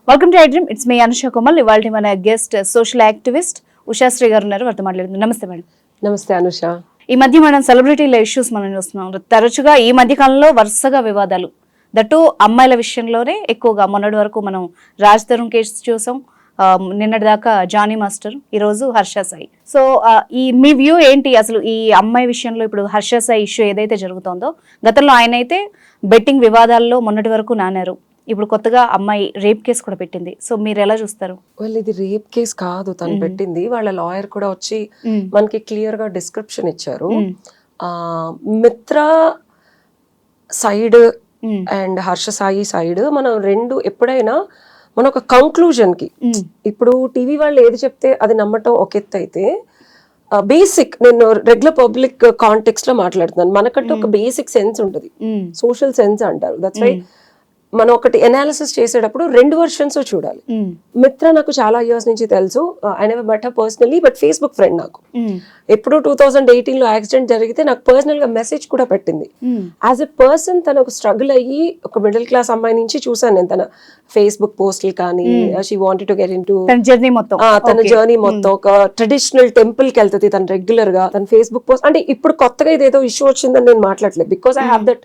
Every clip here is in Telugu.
Welcome to iDream. It's me Anusha Komal. ఇవాళ మన గెస్ట్ సోషల్ యాక్టివిస్ట్ ఉషాశ్రీ గారు ఉన్నారు, వారితో మాట్లాడుతుంది. నమస్తే మేడం. నమస్తే అనుష. ఈ మధ్య మనం సెలబ్రిటీల ఇష్యూస్ మనం చూస్తున్నాం. తరచుగా ఈ మధ్య కాలంలో వరుసగా వివాదాలు, దట్టు అమ్మాయిల విషయంలోనే ఎక్కువగా. మొన్నటి వరకు మనం రాజ్ తరుణ్ కేసు చూసాం, నిన్నటి దాకా జానీ మాస్టర్, ఈరోజు హర్ష సాయి. సో ఈ మీ వ్యూ ఏంటి అసలు ఈ అమ్మాయి విషయంలో? ఇప్పుడు హర్ష సాయి ఇష్యూ ఏదైతే జరుగుతుందో, గతంలో ఆయన అయితే బెట్టింగ్ వివాదాల్లో మొన్నటి వరకు నానారు. ఇప్పుడు కొత్తగా అమ్మాయి రేప్ కేసు కూడా పెట్టింది. సో మీరు ఎలా చూస్తారు? వాళ్ళు ఇది రేప్ కేసు కాదు తను పెట్టింది. వాళ్ళ లాయర్ కూడా వచ్చి మనకి క్లియర్ గా డిస్క్రిప్షన్ ఇచ్చారు. మిత్ర side and Harsha Sai side మనం రెండు ఎప్పుడైనా మన ఒక కంక్లూజన్ కి, ఇప్పుడు టీవీ వాళ్ళు ఏది చెప్తే అది నమ్మటం ఒక ఎత్తు అయితే, బేసిక్ నేను రెగ్యులర్ పబ్లిక్ కాంటెక్స్ట్ లో మాట్లాడుతున్నాను. మనకంటే ఒక బేసిక్ సెన్స్ ఉంటుంది, సోషల్ సెన్స్ అంటారు. దట్స్ వై మనం ఒకటి ఎనాలిసిస్ చేసేటప్పుడు రెండు వర్షన్స్ చూడాలి. మిత్ర నాకు చాలా ఇయర్స్ నుంచి తెలుసు. I never met her personally, but Facebook friend నాకు. ఎప్పుడు 2018 లో యాక్సిడెంట్ జరిగితే నాకు పర్సనల్ గా మెసేజ్ కూడా పెట్టింది. యాజ్ ఎ పర్సన్ తను ఒక స్ట్రగుల్ అయ్యి ఒక మిడిల్ క్లాస్ అమ్మాయి నుంచి చూసాను నేను తన ఫేస్బుక్ పోస్టులు కానీ. She wanted to get in to తన జర్నీ మొత్తం ఒక ట్రెడిషనల్ టెంపుల్ కి వెళ్తుంది తను రెగ్యులర్ గా. తన ఫేస్బుక్ పోస్ట్ అంటే ఇప్పుడు కొత్తగా ఇదేదో ఇష్యూ వచ్చిందని నేను మాట్లాడలేదు, because I have that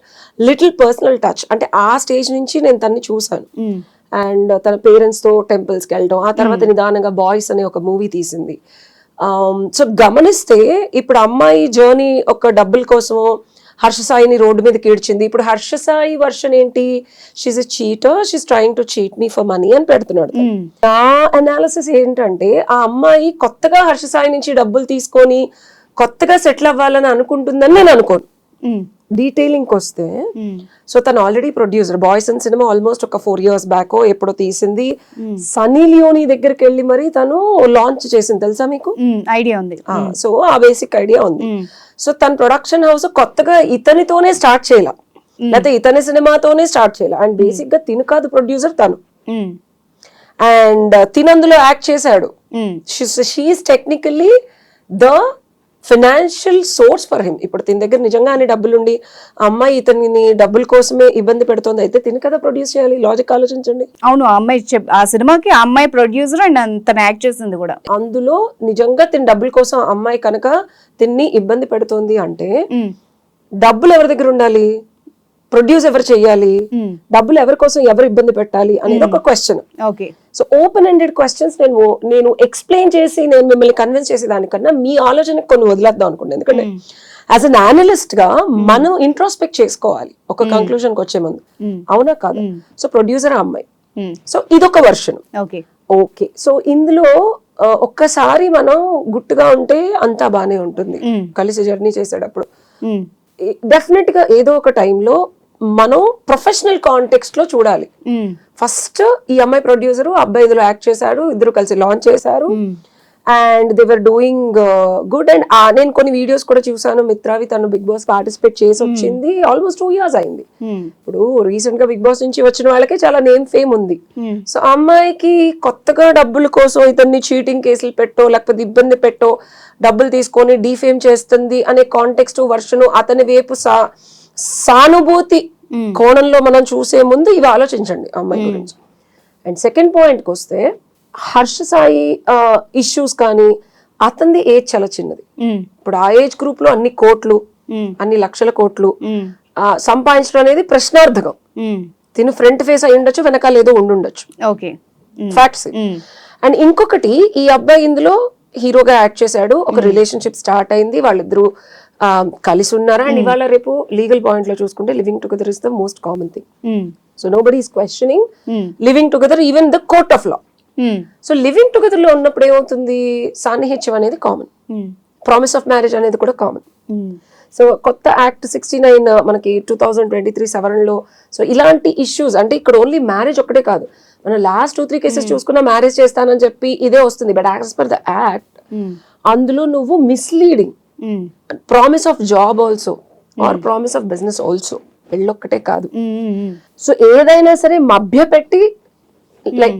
little personal touch. అంటే ఆ స్టేజ్ నుంచి నేను తన్ని చూసాను. అండ్ తన పేరెంట్స్ తో టెంపుల్స్ కి వెళ్ళడం, ఆ తర్వాత నిదానంగా బాయ్స్ అనే ఒక మూవీ తీసింది. సో గమనిస్తే ఇప్పుడు అమ్మాయి జర్నీ ఒక డబ్బుల కోసమో హర్ష సాయిని రోడ్డు మీదకి ఈడ్చింది. ఇప్పుడు హర్ష సాయి వర్షన్ ఏంటి? She's a cheater, she's trying to cheat me for money అని పెడుతున్నాడు. నా అనాలిసిస్ ఏంటంటే, ఆ అమ్మాయి కొత్తగా హర్ష సాయి నుంచి డబ్బులు తీసుకొని కొత్తగా సెటిల్ అవ్వాలని అనుకుంటుందని నేను అనుకోను. డీటెయిలింగ్ వస్తే, సో తను already producer. Boys and cinema almost ఒక 4 years బ్యాక్ ఎప్పుడో తీసింది. సన్నీ లియోనీ దగ్గరికి వెళ్ళి మరి తను లాంచ్ చేసింది, తెలుసా మీకు? ఐడియా ఉంది. సో ఆ బేసిక్ ఐడియా ఉంది. సో తన ప్రొడక్షన్ హౌస్ కొత్తగా ఇతనితోనే స్టార్ట్ చేయాల, లేకపోతే ఇతని సినిమాతోనే స్టార్ట్ చేయాల. అండ్ బేసిక్ గా తిను కాదు ప్రొడ్యూసర్, తను. అండ్ తినందులో యాక్ట్ చేశాడు. She's technically the financial source for him. ఇప్పుడు తిన దగ్గర నిజంగానే డబ్బులుండి అమ్మాయి ఇతని డబ్బుల కోసమే ఇబ్బంది పెడుతోంది అయితే తిని కదా ప్రొడ్యూస్ చేయాలి. లాజిక్ ఆలోచించండి. అవును, అమ్మాయి ఆ సినిమాకి ఆ అమ్మాయి ప్రొడ్యూసర్ అండ్ తను యాక్ట్ చేసింది కూడా. అందులో నిజంగా తిని డబ్బుల కోసం అమ్మాయి కనుక తిన్ని ఇబ్బంది పెడుతోంది అంటే డబ్బులు ఎవరి దగ్గర ఉండాలి? ప్రొడ్యూస్ ఎవరు చెయ్యాలి? డబ్బులు ఎవరి కోసం ఎవరు ఇబ్బంది పెట్టాలి అనేది ఒక question. So open ended questions నేను ఎక్స్ప్లెయిన్ చేసి నేను మిమ్మల్ని కన్విన్స్ చేసే దానికన్నా మీ ఆలోచనకి కొన్ని వదిలేద్దాం అనుకోండి. ఎందుకంటే యాజ్ అన్ అనలిస్ట్ గా మనం ఇంట్రోస్పెక్ట్ చేసుకోవాలి ఒక కంక్లూజన్ కి వచ్చే ముందు, అవునా కాదు? సో ప్రొడ్యూసర్ అమ్మాయి, సో ఇదొక వర్షన్. ఓకే, సో ఇందులో ఒక్కసారి మనం గుట్టుగా ఉంటే అంతా బానే ఉంటుంది. కలిసి జర్నీ చేసేటప్పుడు డెఫినెట్ గా ఏదో ఒక టైంలో మనం ప్రొఫెషనల్ కాంటెక్స్ట్ లో చూడాలి. ఫస్ట్ ఈ అమ్మాయి ప్రొడ్యూసర్, అబ్బాయి ఇందులో యాక్ట్ చేశాడు, ఇద్దరు కలిసి లాంచ్ చేశారు and they were doing good. And నేను కొన్ని వీడియోస్ కూడా చూసాను మిత్రావి. తను బిగ్ బాస్ పార్టిసిపేట్ చేసి వచ్చింది, ఆల్మోస్ట్ 2 years అయింది. ఇప్పుడు రీసెంట్ గా బిగ్ బాస్ నుంచి వచ్చిన వాళ్ళకి చాలా నేమ్ ఫేమ్ ఉంది. సో అమ్మాయికి కొత్తగా డబ్బుల కోసం ఇతన్ని చీటింగ్ కేసులు పెట్టో లేకపోతే ఇబ్బంది పెట్టో డబ్బులు తీసుకొని డీఫేమ్ చేస్తుంది అనే కాంటెక్స్ట్ వర్షన్ అతని వైపు సానుభూతి కోణంలో మనం చూసే ముందు ఇవి ఆలోచించండి అమ్మాయి గురించి. అండ్ సెకండ్ పాయింట్కి వస్తే, హర్ష సాయి ఇష్యూస్ కానీ అతనిది ఏజ్ చాలా చిన్నది. ఇప్పుడు ఆ ఏజ్ గ్రూప్ లో అన్ని కోట్లు, అన్ని లక్షల కోట్లు సంపాదించడం అనేది ప్రశ్నార్థకం. తిను ఫ్రంట్ ఫేస్ అయి ఉండొచ్చు, వెనకాల ఏదో ఉండుండొచ్చు, ఫ్యాక్ట్స్. అండ్ ఇంకొకటి, ఈ అబ్బాయి ఇందులో హీరోగా యాక్ట్ చేశాడు, ఒక రిలేషన్షిప్ స్టార్ట్ అయింది, వాళ్ళిద్దరూ కలిసి ఉన్నారు. అండ్ ఇవాళ రేపు లీగల్ పాయింట్ లో చూసుకుంటే living together is the most common thing. So nobody is questioning living together, even the court of law. So living together లో ఉన్నప్పుడు ఏమవుతుంది? సాన్నిహిత్యం అనేది కామన్, ప్రామిస్ ఆఫ్ మ్యారేజ్ అనేది కూడా కామన్. సో కొత్త యాక్ట్ 69 మనకి 2023 సవరణలో సో ఇలాంటి ఇష్యూస్, అంటే ఇక్కడ ఓన్లీ మ్యారేజ్ ఒక్కటే కాదు, మనం లాస్ట్ 2-3 కేసెస్ చూసుకున్నా మ్యారేజ్ చేస్తానని చెప్పి ఇదే వస్తుంది. But as per the act అందులో నువ్వు misleading, promise of job also or promise of business also, పెళ్ళొక్కటే కాదు. సో ఏదైనా సరే మభ్య పెట్టి లైక్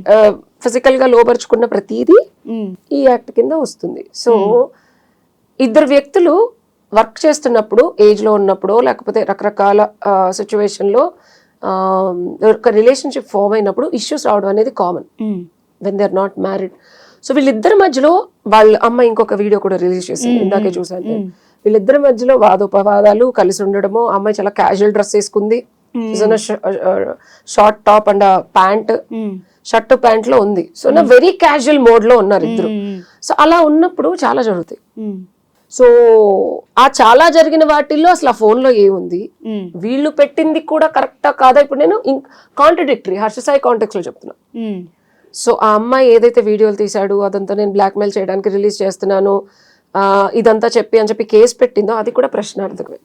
ఫిజికల్ గా లోపరుచుకున్న ప్రతిదీ ఈ యాక్ట్ కింద వస్తుంది. సో ఇద్దరు వ్యక్తులు వర్క్ చేస్తున్నప్పుడు ఏజ్ లో ఉన్నప్పుడు లేకపోతే రకరకాల సిచ్యువేషన్ లో ఒక రిలేషన్షిప్ ఫామ్ అయినప్పుడు ఇష్యూస్ రావడం అనేది common when they are not married. So వీళ్ళిద్దరి మధ్యలో వాళ్ళ అమ్మ ఇంకొక వీడియో కూడా రిలీజ్ చేసింది, ఇందాకే చూసాను నేను. వీళ్ళిద్దరి మధ్యలో వాదోపవాదాలు, కలిసి ఉండడము. అమ్మాయి చాలా క్యాజువల్ డ్రెస్ వేసుకుంది, short top and pant, shirt pant లో ఉంది. సో నా వెరీ క్యాజువల్ మోడ్ లో ఉన్నారు ఇద్దరు. సో అలా ఉన్నప్పుడు చాలా జరుగుతాయి. సో ఆ చాలా జరిగిన వాటిల్లో అసలు ఆ ఫోన్ లో ఏముంది, వీళ్ళు పెట్టింది కూడా కరెక్టా కాదా, ఇప్పుడు నేను కాంట్రడిక్టరీ హర్ష సాయి కాంటెక్స్ట్ లో చెప్తున్నా. సో ఆ అమ్మాయి ఏదైతే వీడియోలు తీశాడు అదంతా నేను బ్లాక్మెయిల్ చేయడానికి రిలీజ్ చేస్తున్నాను ఇదంతా అని చెప్పి కేసు పెట్టిందో అది కూడా ప్రశ్నార్థకమే.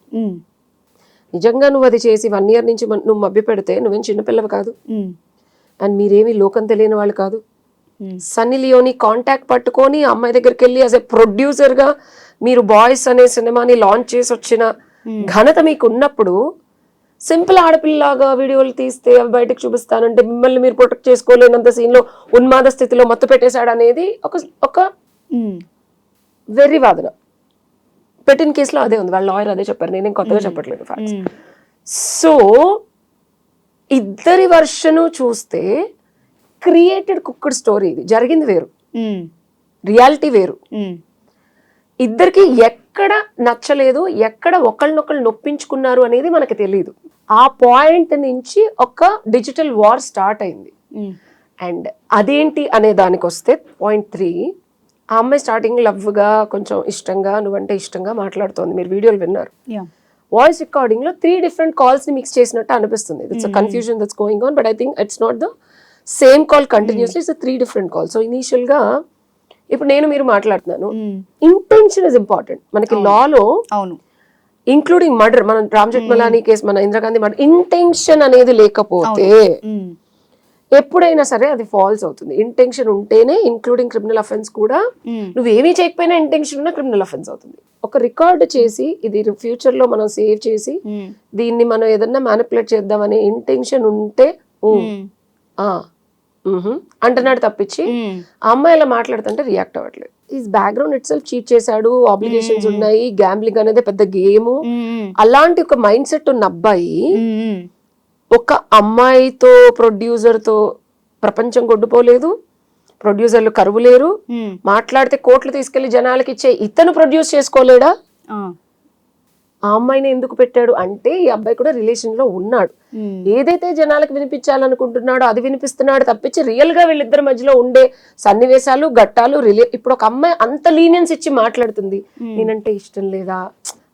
నిజంగా నువ్వు అది చేసి 1 year నుంచి నువ్వు మభ్య పెడితే నువ్వేం చిన్నపిల్లవి కాదు, అండ్ మీరేమి లోకం తెలియని వాళ్ళు కాదు. సన్నీ లియోని కాంటాక్ట్ పట్టుకొని అమ్మాయి దగ్గరికి వెళ్ళి యాజ్ ఎ ప్రొడ్యూసర్ గా మీరు బాయ్స్ అనే సినిమాని లాంచ్ చేసి వచ్చిన ఘనత మీకు ఉన్నప్పుడు సింపుల్ ఆడపిల్లలాగా వీడియోలు తీస్తే అవి బయటకు చూపిస్తానంటే మిమ్మల్ని మీరు ప్రొటెక్ట్ చేసుకోలేనంత సీన్ లో ఉన్మాద స్థితిలో మత్తు పెట్టేశాడు అనేది ఒక వెర్రి వాదన. పెట్టిన కేసులో అదే ఉంది, వాళ్ళ లాయర్ అదే చెప్పారు, నేనేం కొత్తగా చెప్పట్లేదు ఫ్యాక్ట్స్. సో ఇద్దరి వర్షను చూస్తే క్రియేటెడ్ కుక్డ్ స్టోరీ, ఇది జరిగింది వేరు, రియాలిటీ వేరు. ఇద్దరికి ఎక్కడ నచ్చలేదు, ఎక్కడ ఒకళ్ళనొకళ్ళు నొప్పించుకున్నారు అనేది మనకి తెలియదు. ఆ పాయింట్ నుంచి ఒక డిజిటల్ వార్ స్టార్ట్ అయింది. అండ్ అదేంటి అనే దానికి వస్తే పాయింట్ 3, ఆ అమ్మాయి స్టార్టింగ్ లవ్ గా కొంచెం ఇష్టంగా నువ్వంటే ఇష్టంగా మాట్లాడుతోంది, మీరు వీడియోలు విన్నారు. వాయిస్ రికార్డింగ్ లో 3 different కాల్స్ ని మిక్స్ చేసినట్టు అనిపిస్తుంది. It's confusion that's going on, but I think it's not the same call continuously, it's 3 different calls. So initial గా ఇప్పుడు నేను మీరు మాట్లాడుతున్నాను, ఇంటెన్షన్ ఇస్ ఇంపార్టెంట్ మనకి లాలో, ఇంక్లూడింగ్ మర్డర్. మనం రామ్ జెఠ్మలానీ కేసు, మన ఇందిరాగాంధీ మర్డర్, ఇంటెన్షన్ అనేది లేకపోతే ఎప్పుడైనా సరే అది ఫాల్స్ అవుతుంది. ఇంటెన్షన్ ఉంటేనే, ఇంక్లూడింగ్ క్రిమినల్ అఫెన్స్ కూడా, నువ్వేమీ చేయకపోయినా ఇంటెన్షన్ ఉన్నా క్రిమినల్ అఫెన్స్ అవుతుంది. ఒక రికార్డ్ చేసి ఇది ఫ్యూచర్ లో మనం సేవ్ చేసి దీన్ని మనం ఏదన్నా మ్యానిపులేట్ చేద్దామనే ఇంటెన్షన్ ఉంటే అంటున్నాడు తప్పించి ఆ అమ్మాయి ఇలా మాట్లాడుతుంటే రియాక్ట్ అవ్వట్లేదు. ఈ బ్యాక్గ్రౌండ్ ఇట్ సెల్ఫ్ చీట్ చేశాడు, ఆబ్లిగేషన్స్ ఉన్నాయి, గ్యాంబ్లింగ్ అనేది పెద్ద గేమ్, అలాంటి ఒక మైండ్ సెట్ ఉన్న అబ్బాయి ఒక అమ్మాయితో ప్రొడ్యూసర్ తో ప్రపంచం కొట్టుపోలేదు, ప్రొడ్యూసర్లు కరువు లేరు, మాట్లాడితే కోట్లు తీసుకెళ్లి జనాలకి ఇచ్చే ఇతను ప్రొడ్యూస్ చేసుకోలేడా? ఆ అమ్మాయిని ఎందుకు పెట్టాడు అంటే ఈ అబ్బాయి కూడా రిలేషన్ లో ఉన్నాడు, ఏదైతే జనాలకు వినిపించాలనుకుంటున్నాడో అది వినిపిస్తున్నాడు తప్పించి రియల్ గా వీళ్ళిద్దరి మధ్యలో ఉండే సన్నివేశాలు ఘట్టాలు ఇప్పుడు ఒక అమ్మాయి అంత లీనియన్స్ ఇచ్చి మాట్లాడుతుంది, నేనంటే ఇష్టం లేదా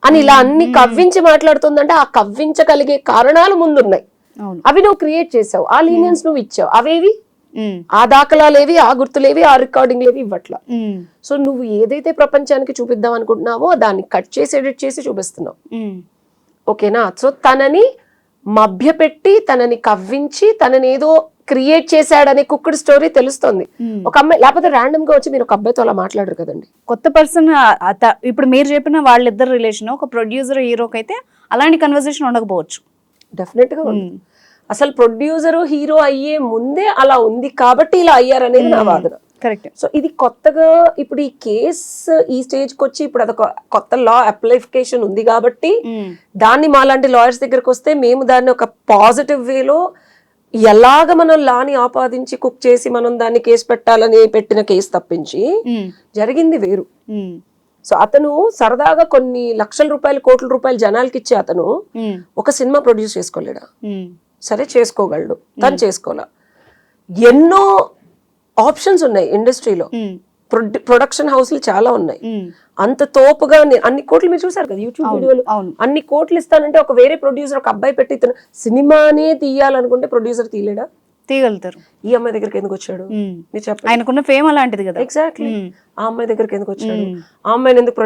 అని ఇలా అన్ని కవ్వించి మాట్లాడుతుందంటే ఆ కవ్వించగలిగే కారణాలు ముందున్నాయి, అవి నువ్వు క్రియేట్ చేసావు, ఆ లీనియన్స్ నువ్వు ఇచ్చావు, అవేవి ఆ దాఖలాలేవి, ఆ గుర్తులేవి, ఆ రికార్డింగ్ లేవి ఇవ్వట్లా. సో నువ్వు ఏదైతే ప్రపంచానికి చూపిద్దాం అనుకుంటున్నావో దాన్ని కట్ చేసి ఎడిట్ చేసి చూపిస్తున్నావు, ఓకేనా? సో తనని మభ్యపెట్టి, తనని కవ్వించి, తనని ఏదో క్రియేట్ చేశాడనే కుక్కుడు స్టోరీ తెలుస్తుంది. ఒక అమ్మాయి లేకపోతే ర్యాండమ్ గా వచ్చి మీరు ఒక అబ్బాయితో అలా మాట్లాడరు కదండి. కొత్త పర్సన్ ఇప్పుడు మీరు చెప్పిన వాళ్ళిద్దరు రిలేషన్ ఒక ప్రొడ్యూసర్ హీరోకి అయితే అలాంటి కన్వర్సేషన్ ఉండకపోవచ్చు. డెఫినెట్ గా ఉంది. అసలు ప్రొడ్యూసర్ హీరో అయ్యే ముందే అలా ఉంది కాబట్టి ఇలా అయ్యారనేది నా వాదన. కరెక్ట్. సో ఇది కొత్తగా ఇప్పుడు ఈ కేసు ఈ స్టేజ్ కి వచ్చి ఇప్పుడు అదొక కొత్త లా అప్లికేషన్ ఉంది కాబట్టి దాన్ని మాలాంటి లాయర్స్ దగ్గరకు వస్తే మేము దాన్ని ఒక పాజిటివ్ వేలో ఎలాగ మనం లాని ఆపాదించి కుక్ చేసి మనం దాన్ని కేసు పెట్టాలని పెట్టిన కేసు తప్పించి జరిగింది వేరు. సో అతను సరదాగా కొన్ని లక్షల రూపాయలు, కోట్ల రూపాయలు జనాలకి ఇచ్చి అతను ఒక సినిమా ప్రొడ్యూస్ చేసుకోలేడా? సరే చేసుకోగలడు, తను చేసుకోలే. ఎన్నో ఆప్షన్స్ ఉన్నాయి ఇండస్ట్రీలో, ప్రొడక్షన్ హౌస్లు చాలా ఉన్నాయి. అంత తోపుగా అన్ని కోట్లు మీరు చూసారు కదా యూట్యూబ్ వీడియోలు, అన్ని కోట్లు ఇస్తానంటే ఒక వేరే ప్రొడ్యూసర్ ఒక అబ్బాయి పెట్టి ఇతను సినిమానే తీయాలనుకుంటే ప్రొడ్యూసర్ తీయలేడా? తీయగలుగుతారు. ఈ అమ్మాయి దగ్గరికి ఎందుకు వచ్చాడు మీరు చెప్పండి? ఆయనకున్న ఫేమ్ అలాంటిది కదా. ఎగ్జాక్ట్లీ. ఆ అమ్మాయి దగ్గరికి ఎందుకు వచ్చాడు? ఆ అమ్మాయిని ఎందుకు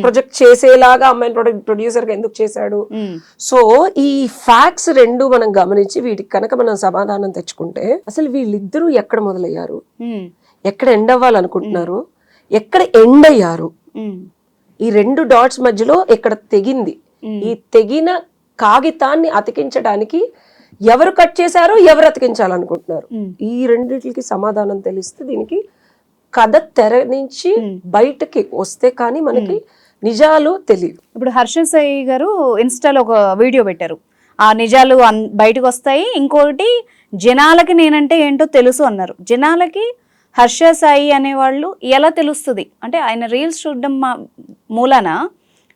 ప్రొజెక్ట్ చేసేలాగా అమ్మాయిని ప్రొడ్యూసర్ గా ఎందుకు చేశాడు? సో ఈ ఫ్యాక్ట్స్ రెండు మనం గమనించి వీటికి కనుక మనం సమాధానం తెచ్చుకుంటే అసలు వీళ్ళిద్దరూ ఎక్కడ మొదలయ్యారు, ఎక్కడ ఎండ్ అవ్వాలనుకుంటున్నారు, ఎక్కడ ఎండ్ అయ్యారు, ఈ 2 డాట్స్ మధ్యలో ఎక్కడ తెగింది, ఈ తెగిన కాగితాన్ని అతికించడానికి ఎవరు కట్ చేశారో, ఎవరు అతికించాలనుకుంటున్నారు, ఈ రెండిటికి సమాధానం తెలిస్తే దీనికి కథ తెర నుంచి బయటకి వస్తే కానీ మనకి నిజాలు తెలియదు. ఇప్పుడు హర్ష సాయి గారు ఇన్స్టాలో ఒక వీడియో పెట్టారు, ఆ నిజాలు బయటకు వస్తాయి, ఇంకొకటి జనాలకి నేనంటే ఏంటో తెలుసు అన్నారు. జనాలకి హర్ష సాయి అనేవాళ్ళు ఎలా తెలుస్తుంది అంటే ఆయన రీల్స్ చూడడం మూలాన,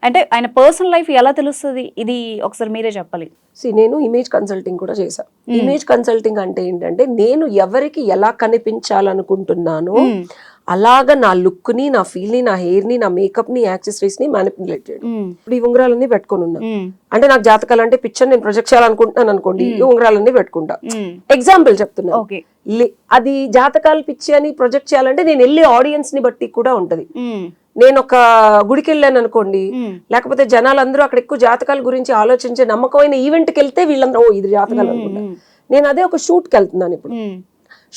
అంటే ఆయన పర్సనల్ లైఫ్ ఎలా తెలుస్తుంది, ఇది ఒకసారి మీరే చెప్పాలి. నేను ఇమేజ్ కన్సల్టింగ్ కూడా చేశా. ఇమేజ్ కన్సల్టింగ్ అంటే ఏంటంటే నేను ఎవరికి ఎలా కనిపించాలనుకుంటున్నాను అలాగా నా లుక్ ని, నా ఫీల్ ని, నా హెయిర్ ని, నా మేకప్ ని, యాక్సెసరీస్ ని మ్యానిపులేట్ చేయడం. ఇప్పుడు ఈ ఉంగరాలన్నీ పెట్టుకుని ఉన్నా అంటే నాకు జాతకాలు అంటే పిక్చర్ నేను ప్రొజెక్ట్ చేయాలనుకుంటున్నాను అనుకోండి, ఈ ఉంగరాలన్నీ పెట్టుకుంటా. ఎగ్జాంపుల్ చెప్తున్నా. అది జాతకాలు పిచ్చి అని ప్రొజెక్ట్ చేయాలంటే నేను వెళ్ళే ఆడియన్స్ ని బట్టి కూడా ఉంటది. నేను ఒక గుడికి వెళ్ళాను అనుకోండి, లేకపోతే జనాలందరూ అక్కడ ఎక్కువ జాతకాల గురించి ఆలోచించే నమ్మకమైన ఈవెంట్కి వెళ్తే వీళ్ళందరూ ఓ ఇది జాతకాలు అనుకుంటా. నేను అదే ఒక షూట్కి వెళ్తున్నాను, ఇప్పుడు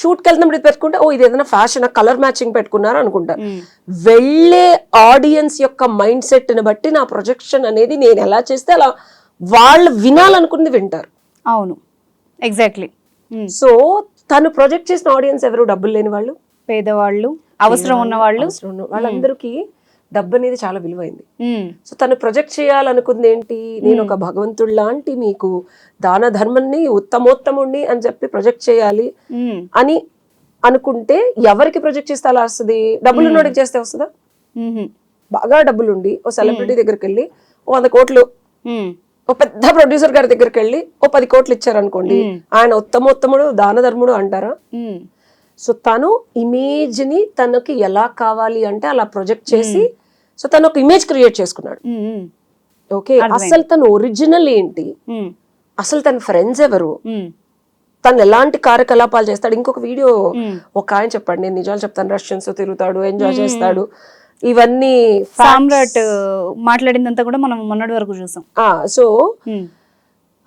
షూట్కి వెళ్తున్నప్పుడు ఇది పెట్టుకుంటే ఓ ఇది ఏదైనా ఫ్యాషన్ కలర్ మ్యాచింగ్ పెట్టుకున్నారు అనుకుంటా. వెళ్ళే ఆడియన్స్ యొక్క మైండ్ సెట్ ని బట్టి నా ప్రొజెక్షన్ అనేది నేను ఎలా చేస్తే అలా వాళ్ళు వినాలనుకున్నది వింటారు. అవును, ఎగ్జాక్ట్లీ. సో తను ప్రొజెక్ట్ చేసిన ఆడియన్స్ ఎవరు? డబ్బులు లేని వాళ్ళు, పేదవాళ్ళు, అవసరం ఉన్న వాళ్ళు, వాళ్ళందరికీ డబ్బు అనేది చాలా విలువైంది. సో తను ప్రొజెక్ట్ చేయాలనుకుంది ఏంటి, నేను ఒక భగవంతుడు లాంటి మీకు దాన ధర్మాన్ని ఉత్తమోత్తముణ్ణి అని చెప్పి ప్రొజెక్ట్ చేయాలి అని అనుకుంటే ఎవరికి ప్రొజెక్ట్ చేస్తే అలా వస్తుంది? డబ్బులు ఉన్నోడికి చేస్తే వస్తుందా? బాగా డబ్బులుండి ఓ సెలబ్రిటీ దగ్గరికి వెళ్ళి ఓ 100 కోట్లు, ఓ పెద్ద ప్రొడ్యూసర్ గారి దగ్గరికి వెళ్ళి ఓ 10 కోట్లు ఇచ్చారనుకోండి, ఆయన ఉత్తమోత్తముడు దాన ధర్ముడు అంటారా? సో తను ఇమేజ్ ని తనకి ఎలా కావాలి అంటే అలా ప్రొజెక్ట్ చేసి, సో తను ఒక ఇమేజ్ క్రియేట్ చేసుకున్నాడు. ఓకే, అసలు తను ఒరిజినల్ ఏంటి, అసలు తన ఫ్రెండ్స్ ఎవరు, తను ఎలాంటి కార్యకలాపాలు చేస్తాడు. ఇంకొక వీడియో ఒక ఆయన చెప్పాడు, నేను నిజాలు చెప్తాను, రష్యన్స్ తో తిరుగుతాడు, ఎంజాయ్ చేస్తాడు, ఇవన్నీ సామ్రాట్ మాట్లాడిందంతా కూడా మనం మొన్నటి వరకు చూసాం. సో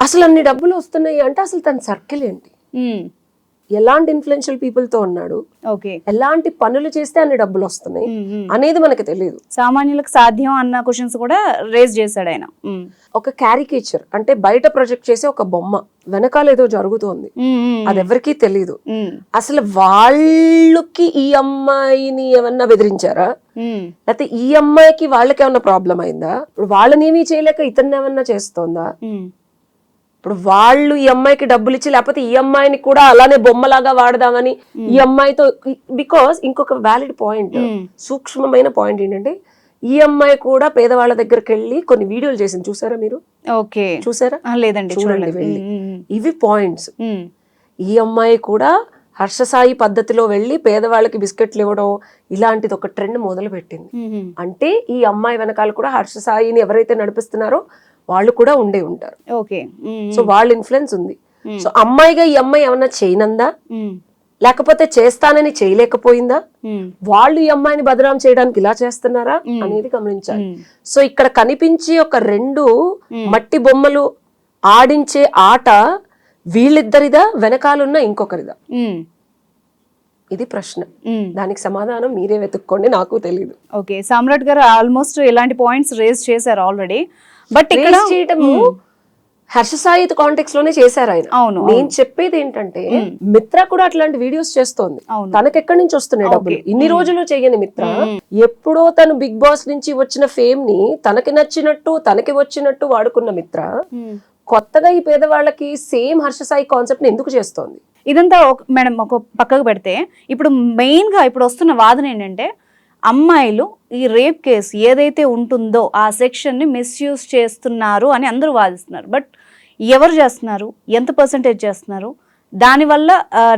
అసలు అన్ని డబ్బులు వస్తున్నాయి అంటే అసలు తన సర్కిల్ ఏంటి, ఎలాంటి ఇన్ఫ్లుయెన్షియల్ పీపుల్ తో ఉన్నాడు, ఎలాంటి పనులు చేస్తే అన్ని డబ్బులు వస్తున్నాయి అనేది మనకి తెలియదు. సామాన్యులకు సాధ్యం అన్న క్వశ్చన్స్ కూడా రేజ్ చేశాడు ఆయన. ఒక క్యారికేచర్ అంటే బయట ప్రొజెక్ట్ చేసే ఒక బొమ్మ వెనకాల ఏదో జరుగుతోంది, అది ఎవరికీ తెలియదు. అసలు వాళ్ళకి ఈ అమ్మాయిని ఏమన్నా బెదిరించారా, లేకపోతే ఈ అమ్మాయికి వాళ్ళకి ఏమన్నా ప్రాబ్లం అయిందా, ఇప్పుడు వాళ్ళనేమీ చేయలేక ఇతన్ని ఏమన్నా చేస్తోందా, ఇప్పుడు వాళ్ళు ఈ అమ్మాయికి డబ్బులు ఇచ్చి లేకపోతే ఈ అమ్మాయిని కూడా అలానే బొమ్మలాగా వాడదామని ఈ అమ్మాయితో. బికాస్ ఇంకొక వ్యాలిడ్ పాయింట్, సూక్ష్మమైన పాయింట్ ఏంటంటే ఈ అమ్మాయి కూడా పేదవాళ్ళ దగ్గరికి వెళ్ళి కొన్ని వీడియోలు చేసింది, చూసారా మీరు? ఓకే, చూసారా? లేదండి, చూడండి వెళ్ళి. ఇవి పాయింట్స్. ఈ అమ్మాయి కూడా హర్ష సాయి పద్ధతిలో వెళ్ళి పేదవాళ్ళకి బిస్కెట్లు ఇవ్వడం ఇలాంటిది ఒక ట్రెండ్ మొదలు పెట్టింది. అంటే ఈ అమ్మాయి వెనకాల కూడా హర్ష సాయిని ఎవరైతే నడిపిస్తున్నారో వాళ్ళు కూడా ఉండే ఉంటారు. సో వాళ్ళ ఇన్ఫ్లుయెన్స్ ఉంది. సో అమ్మాయిగా ఈ అమ్మాయి ఏమన్నా చేయనందా, లేకపోతే చేస్తానని చేయలేకపోయిందా, వాళ్ళు ఈ అమ్మాయిని బదనాం చేయడానికి ఇలా చేస్తున్నారా అనేది గమనించాలి. సో ఇక్కడ కనిపించి ఒక 2 మట్టి బొమ్మలు ఆడించే ఆట వీళ్ళిద్దరిదా, వెనకాలన్న ఇంకొకరిదా? ఇది ప్రశ్న. దానికి సమాధానం మీరే వెతుక్కోండి, నాకు తెలియదు. ఓకే, సామ్రాట్ గారు ఆల్మోస్ట్ ఇలాంటి పాయింట్స్ రేజ్ చేశారు ఆల్రెడీ. బట్ ఇక్కడ చేయటము హర్ష సాయి కాంటెక్స్ట్ లోనే చేశారు ఆయన. నేను చెప్పేది ఏంటంటే మిత్ర కూడా అట్లాంటి వీడియోస్ చేస్తోంది, తనకెక్కడి నుంచి వస్తున్నాయి డబ్బులు? ఇన్ని రోజులు చేయని మిత్ర ఎప్పుడో తను బిగ్ బాస్ నుంచి వచ్చిన ఫేమ్ ని తనకి నచ్చినట్టు తనకి వచ్చినట్టు వాడుకున్న మిత్ర కొత్తగా ఈ పేదవాళ్ళకి సేమ్ హర్ష సాయి కాన్సెప్ట్ ని ఎందుకు చేస్తోంది? ఇదంతా మేడం ఒక పక్కకు పెడితే, ఇప్పుడు మెయిన్ గా ఇప్పుడు వస్తున్న వాదన ఏంటంటే అమ్మాయిలు ఈ రేప్ కేసు ఏదైతే ఉంటుందో ఆ సెక్షన్ ని మిస్యూజ్ చేస్తున్నారు అని అందరూ వాదిస్తున్నారు. బట్ ఎవరు చేస్తున్నారు, ఎంత పర్సెంటేజ్ చేస్తున్నారు, దానివల్ల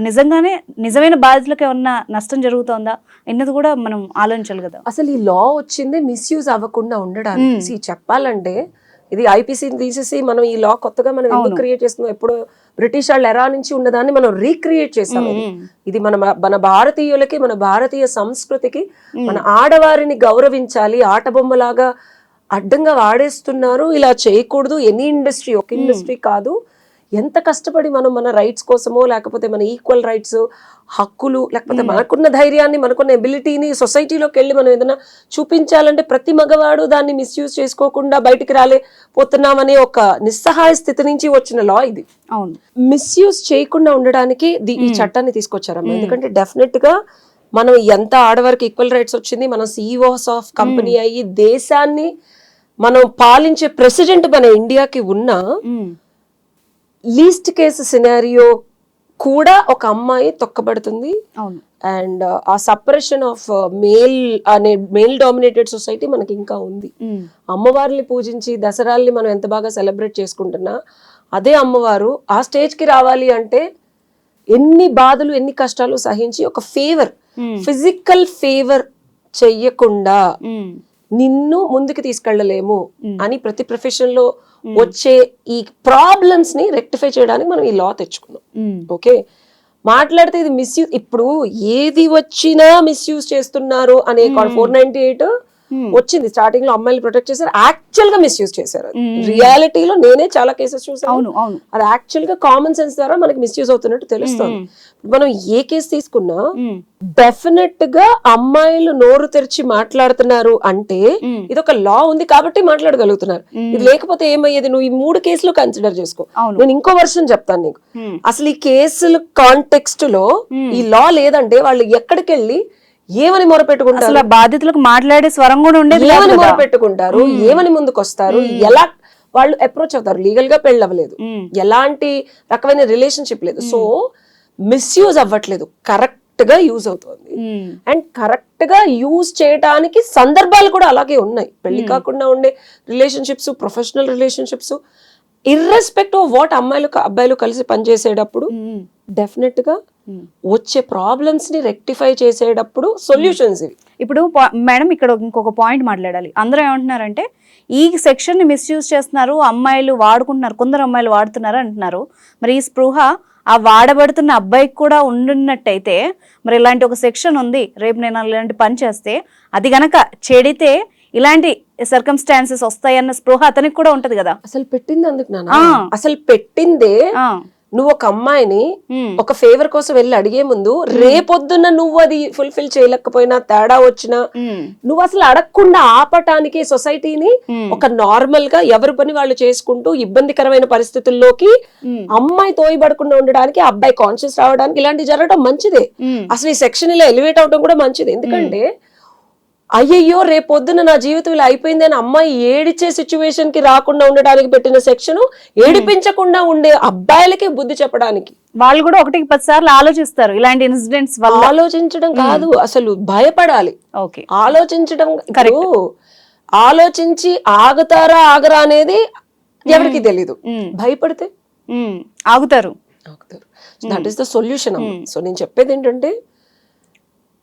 నిజంగానే నిజమైన బాధితులకు ఏమన్నా నష్టం జరుగుతుందా అన్నది కూడా మనం ఆలోచించాలి కదా. అసలు ఈ లా వచ్చిందే మిస్యూజ్ అవ్వకుండా ఉండడానికి. చెప్పాలంటే ఇది ఐపీసీని తీసేసి మనం ఈ లా కొత్తగా మనం ఎందుకు క్రియేట్ చేసుకున్నాం? ఎప్పుడు బ్రిటిష్ వాళ్ళ ఎరా నుంచి ఉన్నదాన్ని మనం రీక్రియేట్ చేసాం. ఇది మన భారతీయులకి, మన భారతీయ సంస్కృతికి, మన ఆడవారిని గౌరవించాలి, ఆట బొమ్మలాగా అడ్డంగా వాడేస్తున్నారు, ఇలా చేయకూడదు. ఎనీ ఇండస్ట్రీ, ఒక ఇండస్ట్రీ కాదు, ఎంత కష్టపడి మనం మన రైట్స్ కోసమో లేకపోతే మన ఈక్వల్ రైట్స్, హక్కులు, లేకపోతే మనకున్న ధైర్యాన్ని, మనకున్న ఎబిలిటీని సొసైటీలోకి వెళ్ళి మనం ఏదైనా చూపించాలంటే ప్రతి మగవాడు దాన్ని మిస్యూజ్ చేసుకోకుండా బయటికి రాలేపోతున్నామనే ఒక నిస్సహాయ స్థితి నుంచి వచ్చిన లా ఇది. మిస్యూజ్ చేయకుండా ఉండడానికి ఈ చట్టాన్ని తీసుకొచ్చారమ్మా. ఎందుకంటే డెఫినెట్ గా మనం ఎంత ఆడవారికి ఈక్వల్ రైట్స్ వచ్చింది, మనం సీఈఓస్ ఆఫ్ కంపెనీ అయ్యి దేశాన్ని మనం పాలించే ప్రెసిడెంట్ మన ఇండియాకి ఉన్న లీస్ట్ కేసు సినారియో కూడా ఒక అమ్మాయి తొక్కబడుతుంది. అవును. అండ్ ఆ separation of male dominated society మనకి ఇంకా ఉంది. అమ్మవారిని పూజించి దసరాల్ని మనం ఎంత బాగా సెలబ్రేట్ చేసుకుంటున్నా, అదే అమ్మవారు ఆ స్టేజ్ కి రావాలి అంటే ఎన్ని బాధలు ఎన్ని కష్టాలు సహించి ఒక ఫేవర్, ఫిజికల్ ఫేవర్ చెయ్యకుండా నిన్ను ముందుకు తీసుకెళ్ళలేము అని ప్రతి ప్రొఫెషన్ లో వచ్చే ఈ ప్రాబ్లమ్స్ ని రెక్టిఫై చేయడానికి మనం ఈ లా తెచ్చుకున్నాం. ఓకే, మాట్లాడితే ఇది మిస్యూజ్, ఇప్పుడు ఏది వచ్చినా మిస్యూజ్ చేస్తున్నారు అనే 498 వచ్చింది. స్టార్టింగ్ లో అమ్మాయిలు ప్రొటెక్ట్ చేశారు, యాక్చువల్ గా మిస్యూజ్ చేశారు. రియాలిటీలో నేనే చాలా కేసెస్ చూసాను. అది యాక్చువల్ గా కామన్ సెన్స్ ద్వారా మనకి మిస్యూజ్ అవుతున్నట్టు తెలుస్తుంది. మనం ఏ కేసు తీసుకున్నా డెఫినెట్ గా అమ్మాయిలు నోరు తెరిచి మాట్లాడుతున్నారు అంటే ఇది ఒక లా ఉంది కాబట్టి మాట్లాడగలుగుతున్నారు. ఇది లేకపోతే ఏమయ్యేది? నువ్వు ఈ 3 కేసులు కన్సిడర్ చేసుకో. నేను ఇంకో వర్షన్ చెప్తాను నీకు. అసలు ఈ కేసుల కాంటెక్స్ట్ లో ఈ లా లేదంటే వాళ్ళు ఎక్కడికి వెళ్ళి ఏమని మొరపెట్టుకుంటారు? బాధితులకు మాట్లాడే స్వరం కూడా ఉండేది. ఏమని మొరపెట్టుకుంటారు, ఏమని ముందుకు వస్తారు, ఎలా వాళ్ళు అప్రోచ్ అవుతారు? లీగల్ గా పెళ్ళవలేదు, ఎలాంటి రకమైన రిలేషన్షిప్ లేదు, సో మిస్యూజ్ అవ్వట్లేదు, కరెక్ట్ గా యూజ్ అవుతుంది. అండ్ కరెక్ట్ గా యూజ్ చేయడానికి సందర్భాలు కూడా అలాగే ఉన్నాయి. పెళ్లి కాకుండా ఉండే relationships, professional relationships, irrespective of what అబ్బాయిలు కలిసి పనిచేసేటప్పుడు డెఫినెట్ గా వచ్చే ప్రాబ్లమ్స్ ని రెక్టిఫై చేసేటప్పుడు సొల్యూషన్స్ ఇవి. ఇప్పుడు మేడం ఇక్కడ ఇంకొక పాయింట్ మాట్లాడాలి. అందరూ ఏమంటున్నారంటే ఈ సెక్షన్ ని మిస్యూజ్ చేస్తున్నారు, అమ్మాయిలు వాడుకుంటున్నారు, కొందరు అమ్మాయిలు వాడుతున్నారు అంటున్నారు. మరి ఈ స్పృహ ఆ వాడబడుతున్న అబ్బాయికి కూడా ఉండున్నట్టయితే మరి ఇలాంటి ఒక సెక్షన్ ఉంది, రేపు నేను ఇలాంటి పని చేస్తే అది గనక చెడితే ఇలాంటి సర్కమ్స్టాన్సెస్ వస్తాయన్న స్పృహ అతనికి కూడా ఉంటది కదా. అసలు పెట్టింది అందుకు నాన్న, అసలు పెట్టిందే నువ్వు ఒక అమ్మాయిని ఒక ఫేవర్ కోసం వెళ్ళి అడిగే ముందు రేపొద్దున నువ్వు అది ఫుల్ఫిల్ చేయలేకపోయినా, తేడా వచ్చినా, నువ్వు అసలు అడగకుండా ఆపటానికి సొసైటీని ఒక నార్మల్ గా ఎవరి పని వాళ్ళు చేసుకుంటూ ఇబ్బందికరమైన పరిస్థితుల్లోకి అమ్మాయి తోయబడకుండా ఉండడానికి, అబ్బాయి కాన్షియస్ రావడానికి ఇలాంటి జరగడం మంచిదే. అసలు ఈ సెక్షన్ ఇలా ఎలివేట్ అవడం కూడా మంచిది. ఎందుకంటే అయ్యయ్యో రేపొద్దున నా జీవితం ఇలా అయిపోయింది అని అమ్మాయి ఏడిచే సిచ్యువేషన్ కి రాకుండా ఉండడానికి పెట్టిన సెక్షన్, ఏడిపించకుండా ఉండే అబ్బాయిలకి బుద్ధి చెప్పడానికి. వాళ్ళు కూడా 1-10 సార్లు ఆలోచిస్తారు ఇలాంటి ఇన్సిడెంట్స్ వల్ల. ఆలోచించడం కాదు, అసలు భయపడాలి. ఆలోచించడం, ఆలోచించి ఆగుతారా ఆగరా అనేది ఎవరికి తెలీదు. భయపడితే ఆగుతారు. That is the solution. So నేను చెప్పేది ఏంటంటే,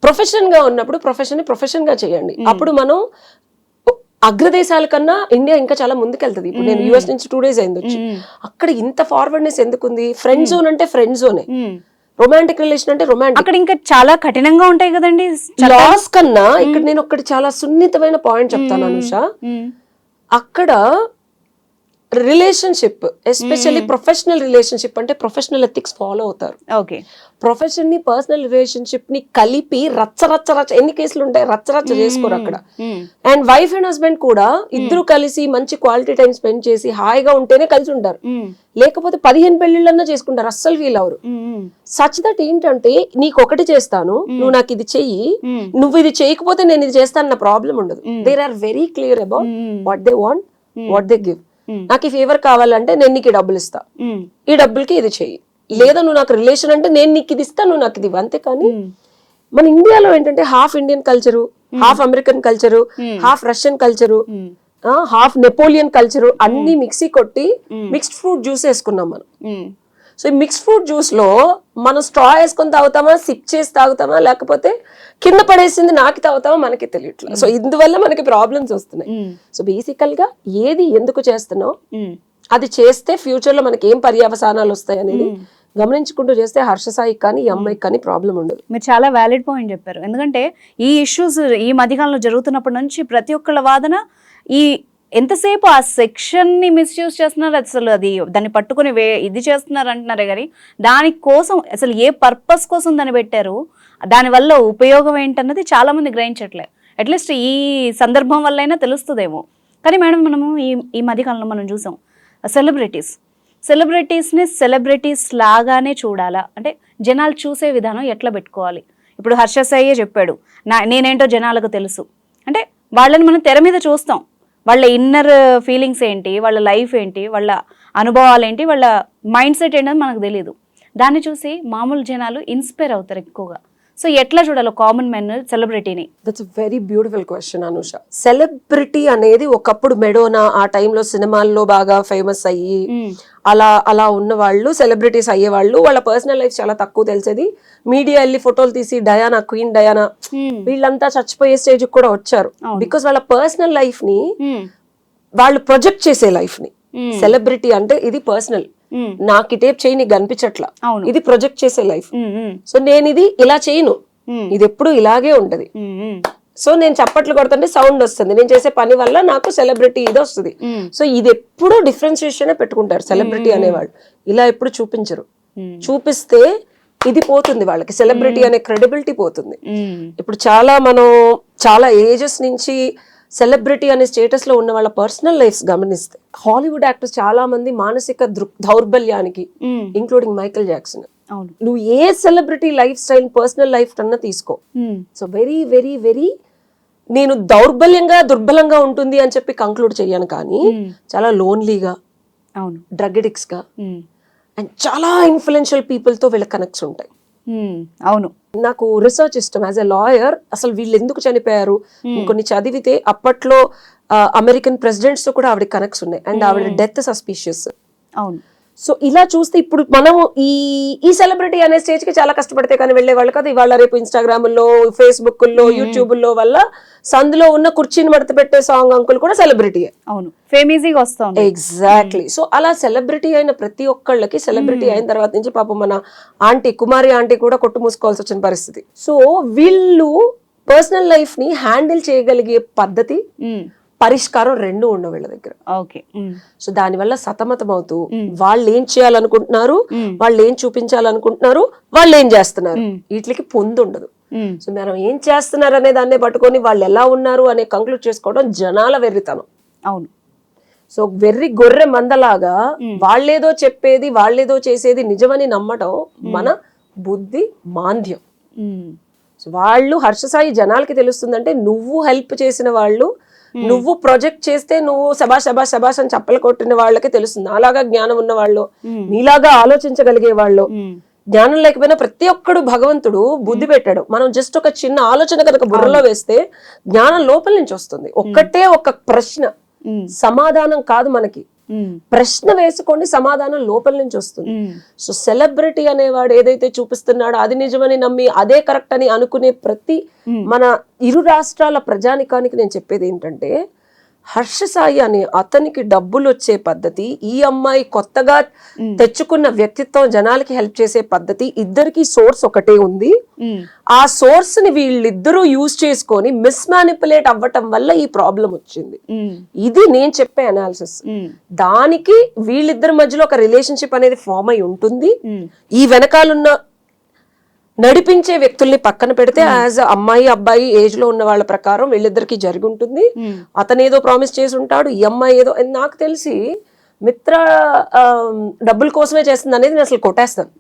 ప్రొఫెషన్ గా ఉన్నప్పుడు ప్రొఫెషన్ గా చేయండి. అప్పుడు మనం అగ్రదేశాల కన్నా ఇండియా ఇంకా చాలా ముందుకెళ్తుంది. ఇప్పుడు నేను యుఎస్ నుంచి 2 days అయింది వచ్చి, అక్కడ ఇంత ఫార్వర్డ్నెస్ ఎందుకుంది? ఫ్రెండ్ జోన్ అంటే ఫ్రెండ్ జోనే, రొమాంటిక్ రిలేషన్ అంటే రొమాంటిక్. అక్కడ ఇంకా చాలా కఠినంగా ఉంటాయి కదండి లాస్ కన్నా. ఇక్కడ నేను ఒకటి చాలా సున్నితమైన పాయింట్ చెప్తాను అనుష. అక్కడ రిలేషన్షిప్, ఎస్పెషల్లీ ప్రొఫెషనల్ రిలేషన్షిప్ అంటే ప్రొఫెషనల్ ఎథిక్స్ ఫాలో అవుతారు. ప్రొఫెషన్ ని పర్సనల్ రిలేషన్షిప్ ని కలిపి రచ్చ ఎన్ని కేసులు ఉంటాయి, రచ్చ చేసుకోరు అక్కడ. అండ్ వైఫ్ అండ్ హస్బెండ్ కూడా ఇద్దరు కలిసి మంచి క్వాలిటీ టైం స్పెండ్ చేసి హాయిగా ఉంటేనే కలిసి ఉంటారు. లేకపోతే 15 పెళ్లిళ్ళన్నా చేసుకుంటారు, అస్సలు ఫీల్ అవరు. సచ్ దట్ ఏంటంటే, నీకు ఒకటి చేస్తాను, నువ్వు నాకు ఇది చెయ్యి, నువ్వు ఇది చేయకపోతే నేను ఇది చేస్తాను నా ప్రాబ్లం ఉండదు. There are very clear about what they want, what they give. నాకు ఈ ఫేవర్ కావాలంటే నేను నీకు డబ్బులు ఇస్తా, ఈ డబ్బులకి ఇది చెయ్యి. లేదా నువ్వు నాకు రిలేషన్ అంటే నేను నీకు ఇది ఇస్తా, నువ్వు నాకు ఇది. అంతేకాని మన ఇండియాలో ఏంటంటే half Indian culture, half American culture, half Russian culture, half Napoleon culture అన్ని మిక్సీ కొట్టి మిక్స్డ్ ఫ్రూట్ జ్యూస్ వేసుకున్నాం మనం. సో ఈ మిక్స్డ్ ఫ్రూట్ జ్యూస్ లో మనం స్ట్రా వేసుకొని తాగుతామా, సిప్ చేసి తాగుతామా, లేకపోతే కింద పడేసింది నాకి తాగుతామా మనకి తెలియట్లేదు. సో ఇందువల్ల మనకి ప్రాబ్లమ్స్ వస్తున్నాయి. సో బేసికల్ గా ఏది ఎందుకు చేస్తున్నావు, అది చేస్తే ఫ్యూచర్ లో మనకి ఏం పర్యవసానాలు వస్తాయి అనేది గమనించుకుంటూ చేస్తే హర్షసాయికి కానీ ఈ అమ్మాయికి కానీ ప్రాబ్లం ఉండదు. మీరు చాలా వ్యాలిడ్ పాయింట్ చెప్పారు. ఎందుకంటే ఈ ఇష్యూస్ ఈ మధ్యకాలంలో జరుగుతున్నప్పటి నుంచి ప్రతి ఒక్కళ్ళ వాదన ఈ ఎంతసేపు ఆ సెక్షన్ ని మిస్యూజ్ చేస్తున్నారు, అసలు అది దాన్ని పట్టుకుని ఇది చేస్తున్నారు అంటున్నారే కానీ దానికోసం అసలు ఏ పర్పస్ కోసం దాన్ని పెట్టారు, దానివల్ల ఉపయోగం ఏంటన్నది చాలా మంది గ్రహించట్లే. అట్లీస్ట్ ఈ సందర్భం వల్ల అయినా తెలుస్తుందేమో. కానీ మేడం, మనము ఈ మధ్యకాలంలో మనం చూసాం సెలబ్రిటీస్ని సెలబ్రిటీస్ లాగానే చూడాలా అంటే జనాలు చూసే విధానం ఎట్లా పెట్టుకోవాలి, ఇప్పుడు హర్ష సాయే చెప్పాడు, నేనేంటో జనాలకు తెలుసు అంటే. వాళ్ళని మనం తెర మీద చూస్తాం, వాళ్ళ ఇన్నర్ ఫీలింగ్స్ ఏంటి, వాళ్ళ లైఫ్ ఏంటి, వాళ్ళ అనుభవాలు ఏంటి, వాళ్ళ మైండ్ సెట్ ఏంటని మనకు తెలియదు. దాన్ని చూసి మామూలు జనాలు ఇన్స్పైర్ అవుతారు ఎక్కువగా. సో ఎట్లా చూడాలి కామన్ మ్యాన్ సెలబ్రిటీని? That's a very beautiful question Anusha. Celebrity అనేది ఒకప్పుడు మెడోనా ఆ టైంలో సినిమాల్లో బాగా ఫేమస్ అయ్యి అలా ఉన్న వాళ్ళు సెలబ్రిటీస్ అయ్యేవాళ్ళు. వాళ్ళ పర్సనల్ లైఫ్ చాలా తక్కువ తెలిసేది. మీడియా వెళ్ళి ఫోటోలు తీసి డయానా, క్వీన్ డయానా వీళ్ళంతా చచ్చిపోయే స్టేజ్ కూడా వచ్చారు. బికాస్ వాళ్ళ పర్సనల్ లైఫ్ ని వాళ్ళు ప్రొజెక్ట్ చేసే లైఫ్ ని. సెలబ్రిటీ అంటే ఇది పర్సనల్, నాకు ఈ టేప్ చేయి నీకు కనిపించట్లా, ఇది ప్రొజెక్ట్ చేసే లైఫ్. సో నేను ఇది ఇలా చేయను, ఇది ఎప్పుడు ఇలాగే ఉంటది. సో నేను చప్పట్లు కొడుతుంటే సౌండ్ వస్తుంది, నేను చేసే పని వల్ల నాకు సెలబ్రిటీ ఇది వస్తుంది. సో ఇది ఎప్పుడు డిఫరెన్షియేషన్ పెట్టుకుంటారు సెలబ్రిటీ అనేవాళ్ళు. ఇలా ఎప్పుడు చూపించరు. చూపిస్తే ఇది పోతుంది వాళ్ళకి, సెలబ్రిటీ అనే క్రెడిబిలిటీ పోతుంది. ఇప్పుడు మనం చాలా ఏజెస్ నుంచి సెలబ్రిటీ అనే స్టేటస్ లో ఉన్న వాళ్ళ పర్సనల్ లైఫ్స్ గమనిస్తే హాలీవుడ్ యాక్టర్స్ చాలా మంది మానసిక దౌర్బల్యానికి, ఇంక్లూడింగ్ మైకేల్ జాక్సన్. నువ్వు ఏ celebrity lifestyle personal life అన్నా తీసుకో, సో వెరీ వెరీ వెరీ నేను దుర్బలంగా ఉంటుంది అని చెప్పి కంక్లూడ్ చెయ్యను, కానీ చాలా లోన్లీగా, డ్రగ్ అడిక్ట్స్ గా అండ్ చాలా ఇన్ఫ్లుయెన్షియల్ పీపుల్ తో వీళ్ళ కనెక్ట్స్ ఉంటాయి. అవును, నాకు రీసెర్చ్ ఇష్టం. యాజ్ ఎ లాయర్ అసలు వీళ్ళు ఎందుకు చనిపోయారు కొన్ని చదివితే అప్పట్లో అమెరికన్ ప్రెసిడెంట్స్ తో కూడా ఆవిడ కనెక్ట్స్ ఉన్నాయి అండ్ ఆవిడ డెత్ సస్పీషియస్. అవును. సో ఇలా చూస్తే ఇప్పుడు మనం ఈ సెలబ్రిటీ అనే స్టేజ్ కి చాలా కష్టపడితే కానీ వెళ్లే వాళ్ళు కదా. ఇవాళ రేపు ఇన్స్టాగ్రామ్ లో, ఫేస్బుక్ లో, యూట్యూబ్ లో వల్ల సందులో ఉన్న కుర్చీని మడత పెట్టే సాంగ్ అంకుల్ కూడా సెలబ్రిటీ. అవును, ఫేమీజీగా వస్తుంది. ఎగ్జాక్ట్లీ. సో అలా సెలబ్రిటీ అయిన ప్రతి ఒక్కళ్ళకి సెలబ్రిటీ అయిన తర్వాత నుంచి పాపం మన కుమారి ఆంటీ కూడా కొట్టు మూసుకోవాల్సి వచ్చిన పరిస్థితి. సో వీళ్ళు పర్సనల్ లైఫ్ ని హ్యాండిల్ చేయగలిగే పద్ధతి, పరిష్కారం రెండు ఉండవు వీళ్ళ దగ్గర. సో దానివల్ల సతమతం అవుతూ వాళ్ళు ఏం చేయాలనుకుంటున్నారు, వాళ్ళు ఏం చూపించాలనుకుంటున్నారు, వాళ్ళు ఏం చేస్తున్నారు, వీటికి పొందు ఉండదు. సో మనం ఏం చేస్తున్నారు అనే దాన్నే పట్టుకొని వాళ్ళు ఎలా ఉన్నారు అనే కంక్లూడ్ చేసుకోవడం జనాల వెర్రితనం. అవును. సో వెర్రి గొర్రె మందలాగా వాళ్ళేదో చెప్పేది, వాళ్ళేదో చేసేది నిజమని నమ్మటం మన బుద్ధి మాంద్యం. సో వాళ్ళు హర్షసాయి జనాలకి తెలుస్తుందంటే నువ్వు హెల్ప్ చేసిన వాళ్ళు, నువ్వు ప్రొజెక్ట్ చేస్తే నువ్వు శబాష్ శబాష్ శబాష్ అని చప్పలు కొట్టిన వాళ్ళకి తెలుస్తుంది. అలాగా జ్ఞానం ఉన్న వాళ్ళు, నీలాగా ఆలోచించగలిగే వాళ్ళు, జ్ఞానం లేకపోయినా ప్రతి ఒక్కడు భగవంతుడు బుద్ధి పెట్టాడు. మనం జస్ట్ ఒక చిన్న ఆలోచన కనుక బుర్రలో వేస్తే జ్ఞానం లోపల నుంచి వస్తుంది. ఒక్కటే ఒక ప్రశ్న, సమాధానం కాదు మనకి, ప్రశ్న వేసుకోండి, సమాధానం లోపల నుంచి వస్తుంది. సో సెలబ్రిటీ అనేవాడు ఏదైతే చూపిస్తున్నాడో అది నిజమని నమ్మి అదే కరెక్ట్ అని అనుకునే ప్రతి మన ఇరు రాష్ట్రాల ప్రజానికానికి నేను చెప్పేది ఏంటంటే, హర్షసాయి అనే అతనికి డబ్బులు వచ్చే పద్ధతి, ఈ అమ్మాయి కొత్తగా తెచ్చుకున్న వ్యక్తిత్వం జనాలకి హెల్ప్ చేసే పద్ధతి, ఇద్దరికి సోర్స్ ఒకటే ఉంది. ఆ సోర్స్ ని వీళ్ళిద్దరూ యూజ్ చేసుకొని మిస్మానిపులేట్ అవ్వటం వల్ల ఈ ప్రాబ్లం వచ్చింది. ఇది నేను చెప్పే అనాలిసిస్. దానికి వీళ్ళిద్దరి మధ్యలో ఒక రిలేషన్షిప్ అనేది ఫామ్ అయి ఉంటుంది. ఈ వెనకాలన్న నడిపించే వ్యక్తుల్ని పక్కన పెడితే యాజ్ అమ్మాయి అబ్బాయి ఏజ్ లో ఉన్న వాళ్ళ ప్రకారం వీళ్ళిద్దరికి జరిగి ఉంటుంది. అతను ఏదో ప్రామిస్ చేసి ఉంటాడు, ఈ అమ్మాయి ఏదో. నాకు తెలిసి మిత్ర డబ్బుల కోసమే చేస్తుంది అనేది నేను అసలు కొట్టేస్తాను.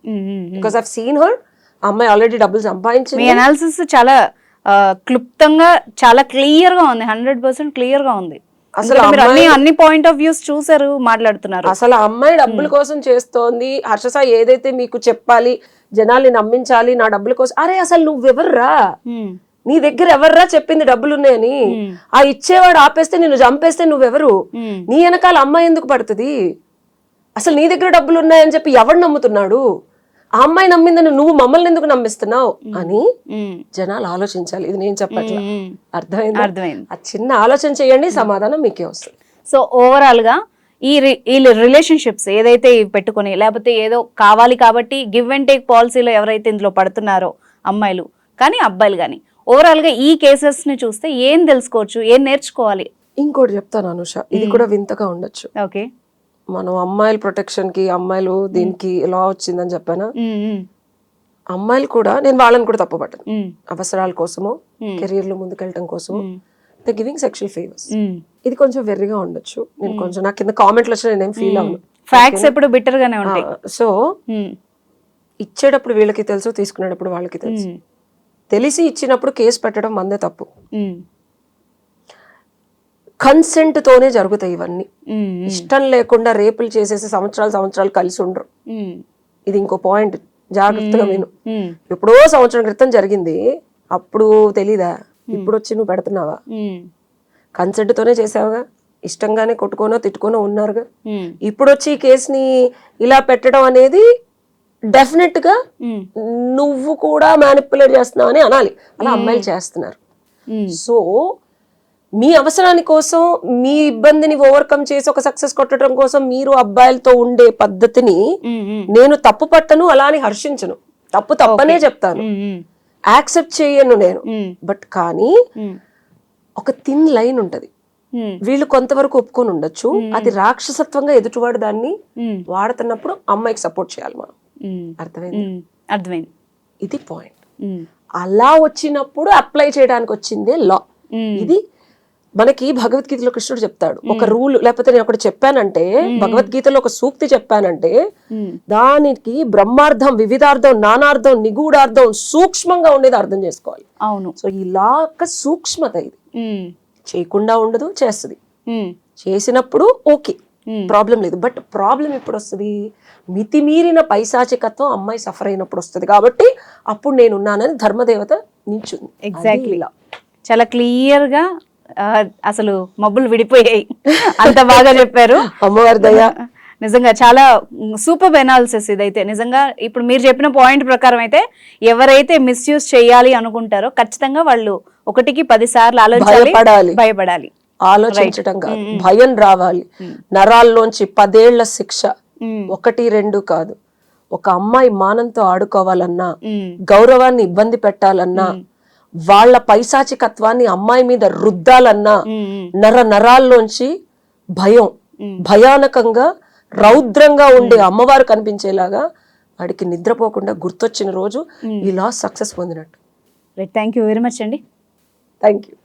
Because I've seen her. అమ్మాయి ఆల్రెడీ డబ్బులు సంపాదించింది. మీ అనాలిసిస్ చాలా క్లుప్తంగా, చాలా క్లియర్ గా ఉంది, 100% క్లియర్ గా ఉంది. అసలు అన్ని పాయింట్ ఆఫ్ వ్యూస్ చూసారు, మాట్లాడుతున్నారు. అసలు అమ్మాయి డబ్బుల కోసం చేస్తోంది. హర్షసాయి ఏదైతే మీకు చెప్పాలి, జనాల్ని నమ్మించాలి నా డబ్బుల కోసం, అరే అసలు నువ్వెవర్రా, నీ దగ్గర ఎవర్రా చెప్పింది డబ్బులున్నాయని? ఆ ఇచ్చేవాడు ఆపేస్తే నిన్ను చంపేస్తే నువ్వెవరు? నీ వెనకాల అమ్మాయి ఎందుకు పడుతుంది? అసలు నీ దగ్గర డబ్బులు ఉన్నాయని చెప్పి ఎవడు నమ్ముతున్నాడు? ఆ అమ్మాయి నమ్మిందని నువ్వు మమ్మల్ని ఎందుకు నమ్మిస్తున్నావు అని జనాలు ఆలోచించాలి. ఇది నేను చెప్పట్లా, అర్థమైంది? ఆ చిన్న ఆలోచన చేయండి, సమాధానం మీకే వస్తుంది. సో ఓవరాల్ గా ఈ రిలేషన్షిప్స్ ఏదైతే పెట్టుకుని, లేకపోతే ఏదో కావాలి కాబట్టి గివ్ అండ్ టేక్ పాలసీలో ఎవరైతే ఇందులో పడుతున్నారో అమ్మాయిలు కానీ అబ్బాయిలు కానీ, ఓవరాల్ గా ఈ కేసెస్ ని చూస్తే ఏం తెలుసుకోవచ్చు, ఏం నేర్చుకోవాలి? ఇంకోటి చెప్తాను అనుష, ఇది కూడా వింతగా ఉండొచ్చు. ఓకే, మనం అమ్మాయిల ప్రొటెక్షన్ కి, అమ్మాయిలు దీనికి లా వచ్చిందని చెప్పానా, అమ్మాయిలు కూడా, నేను వాళ్ళని కూడా తప్పుపట్టను. అవసరాల కోసమో కెరీర్ లో ముందుకెళ్ళటం కోసమో ద గివింగ్ సెక్షువల్ ఫేవర్స్, ఇది కొంచెం వెర్రిగా ఉండొచ్చు. నేను కొంచెం నాకు కింద కామెంట్లు వచ్చినా నేనేం ఫీల్ అవ్వను. ఫ్యాక్ట్స్ ఎప్పుడు బిటర్ గానే ఉంటాయి. సో ఇచ్చేటప్పుడు వీళ్ళకి తెలుసు, తీసుకునేటప్పుడు వాళ్ళకి తెలుసు. తెలిసి ఇచ్చినప్పుడు కేసు పెట్టడం మందే తప్పు. కన్సెంట్ తోనే జరుగుతాయి ఇవన్నీ. ఇష్టం లేకుండా రేపులు చేసేసి సంవత్సరాలు కలిసి ఉండరు. ఇది ఇంకో పాయింట్, జాగ్రత్తగా విను. ఎప్పుడో సంవత్సరం క్రితం జరిగింది, అప్పుడు తెలీదా? ఇప్పుడు వచ్చి నువ్వు పెడుతున్నావా? కన్సెంట్ తోనే చేసావుగా, ఇష్టంగానే కొట్టుకోనో తిట్టుకోనో ఉన్నారుగా. ఇప్పుడు వచ్చి ఈ కేసుని ఇలా పెట్టడం అనేది డెఫినెట్ గా నువ్వు కూడా మ్యానిపులేట్ చేస్తున్నావు అని అనాలి. అలా అమ్మాయిలు చేస్తున్నారు. సో మీ అవసరాని కోసం, మీ ఇబ్బందిని ఓవర్కమ్ చేసి ఒక సక్సెస్ కొట్టడం కోసం మీరు అబ్బాయిలతో ఉండే పద్ధతిని నేను తప్పు పట్టను, అలా అని హర్షించను. తప్పనే చెప్తాను, యాక్సెప్ట్ చేయను నేను. బట్ కానీ ఒక థిన్ లైన్ ఉంటది. వీళ్ళు కొంతవరకు ఒప్పుకొని ఉండొచ్చు, అది రాక్షసత్వంగా ఎదుటివాడు దాన్ని వాడుతున్నప్పుడు అమ్మాయికి సపోర్ట్ చేయాలి మనం. అర్థమైంది. ఇది పాయింట్. అలా వచ్చినప్పుడు అప్లై చేయడానికి వచ్చిందే లా. ఇది మనకి భగవద్గీతలో కృష్ణుడు చెప్తాడు, ఒక రూల్, లేకపోతే నేను ఒకటి చెప్పానంటే, భగవద్గీతలో ఒక సూక్తి చెప్పానంటే దానికి బ్రహ్మార్థం, వివిధార్థం, నానార్థం, నిగూఢార్థం, సూక్ష్మంగా ఉండేది అర్థం చేసుకోవాలి. అవును. సో ఈ లా యొక్క సూక్ష్మత ఇది. చేయకుండా ఉండదు, చేస్తుంది. చేసినప్పుడు ఓకే, ప్రాబ్లం లేదు. బట్ ప్రాబ్లం ఎప్పుడు వస్తుంది? మితిమీరిన పైశాచికత్వం అమ్మాయి సఫర్ అయినప్పుడు వస్తుంది. కాబట్టి అప్పుడు నేనున్నానని ధర్మదేవత నించుంది. ఎగ్జాక్ట్లీ. చాలా క్లియర్ గా అసలు మబ్బులు విడిపోయాయి, అంత బాగా చెప్పారు. అమ్మవారి దయ. నిజంగా చాలా సూపర్ ఎనాలిసిస్ ఇదైతే. నిజంగా ఇప్పుడు మీరు చెప్పిన పాయింట్ ప్రకారం అయితే ఎవరైతే మిస్యూజ్ చేయాలి అనుకుంటారో ఖచ్చితంగా వాళ్ళు 1కి 10 సార్లు ఆలోచించాలి, భయపడాలి. ఆలోచించడం కాదు, భయం రావాలి. నరాల్లోంచి 10 ఏళ్ల శిక్ష, 1, 2 కాదు. ఒక అమ్మాయి మానంతో ఆడుకోవాలన్నా, గౌరవాన్ని ఇబ్బంది పెట్టాలన్నా, వాళ్ళ పైశాచికత్వాన్ని అమ్మాయి మీద రుద్దాలన్నా నరాల్లోంచి భయం, భయానకంగా రౌద్రంగా ఉండే అమ్మవారు కనిపించేలాగా వాడికి నిద్రపోకుండా గుర్తొచ్చిన రోజు ఈ లా సక్సెస్ పొందినట్టు. థ్యాంక్ యూ వెరీ మచ్ అండి. Thank you.